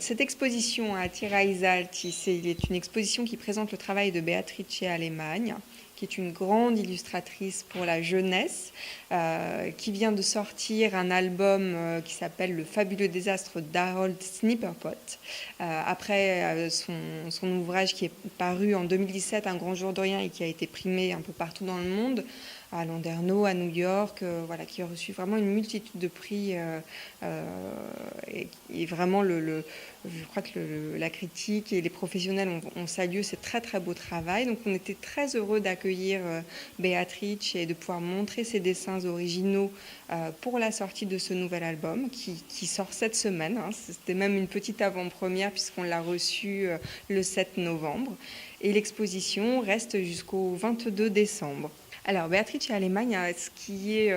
Cette exposition à Tiraise Alti, c'est une exposition qui présente le travail de Beatrice Alemagna, qui est une grande illustratrice pour la jeunesse, qui vient de sortir un album qui s'appelle Le fabuleux désastre d'Harold Snipperpot. Après son ouvrage qui est paru en 2017, Un grand jour de rien, et qui a été primé un peu partout dans le monde, à Landerneau, à New York, voilà, qui a reçu vraiment une multitude de prix. Et vraiment, je crois que la critique et les professionnels ont salué ce très très beau travail. Donc on était très heureux d'accueillir Beatrice et de pouvoir montrer ses dessins originaux pour la sortie de ce nouvel album qui sort cette semaine. Hein. C'était même une petite avant-première puisqu'on l'a reçu le 7 novembre. Et l'exposition reste jusqu'au 22 décembre. Alors, Beatrice Alemagna, ce qui est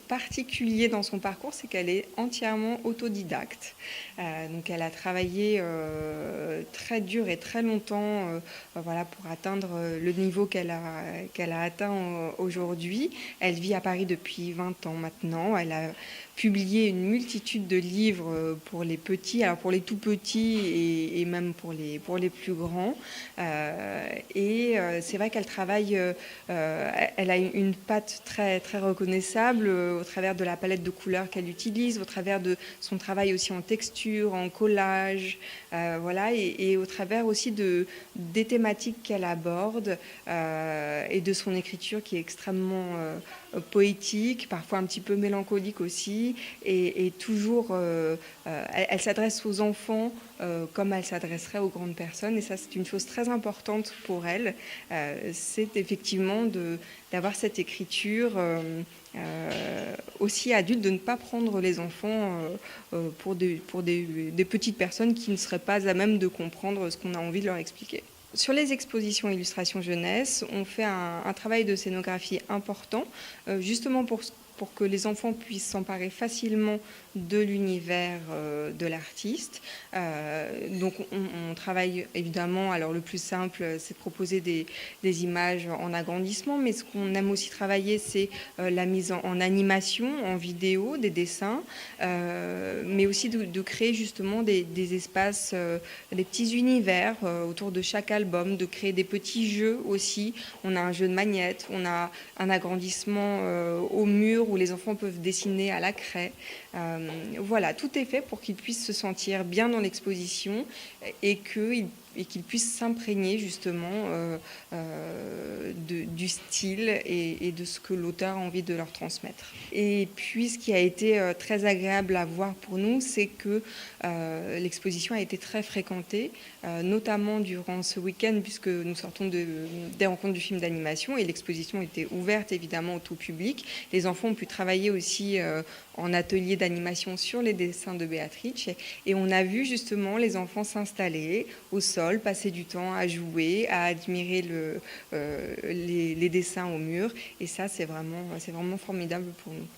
particulier dans son parcours, c'est qu'elle est entièrement autodidacte. Donc, elle a travaillé très dur et très longtemps voilà, pour atteindre le niveau qu'elle a atteint aujourd'hui. Elle vit à Paris depuis 20 ans maintenant. Elle a publié une multitude de livres pour les petits, alors pour les tout petits et même pour les plus grands. C'est vrai qu'elle travaille, elle a une patte très, très reconnaissable au travers de la palette de couleurs qu'elle utilise, au travers de son travail aussi en texture, en collage, voilà, et au travers aussi des thématiques qu'elle aborde et de son écriture qui est extrêmement poétique, parfois un petit peu mélancolique aussi, et toujours, elle s'adresse aux enfants comme elle s'adresserait aux grandes personnes, et ça c'est une chose très importante pour elle, c'est effectivement d'avoir cette écriture aussi adulte, de ne pas prendre les enfants pour des petites personnes qui ne seraient pas à même de comprendre ce qu'on a envie de leur expliquer. Sur les expositions illustrations jeunesse, on fait un travail de scénographie important, justement pour que les enfants puissent s'emparer facilement de l'univers de l'artiste. Donc on travaille évidemment, alors le plus simple c'est de proposer des images en agrandissement, mais ce qu'on aime aussi travailler c'est la mise en animation, en vidéo, des dessins, mais aussi de créer justement des espaces, des petits univers autour de chaque album, de créer des petits jeux aussi. On a un jeu de magnettes, on a un agrandissement au mur où les enfants peuvent dessiner à la craie. Voilà, tout est fait pour qu'ils puissent se sentir bien dans l'exposition et qu'ils puissent s'imprégner justement du style et de ce que l'auteur a envie de leur transmettre. Et puis ce qui a été très agréable à voir pour nous, c'est que l'exposition a été très fréquentée, notamment durant ce week-end, puisque nous sortons des rencontres du film d'animation et l'exposition était ouverte évidemment au tout public. Les enfants ont pu travailler aussi en atelier d'animation sur les dessins de Beatrice, et on a vu justement les enfants s'installer au sol, passer du temps à jouer, à admirer les dessins au mur, et ça c'est vraiment formidable pour nous.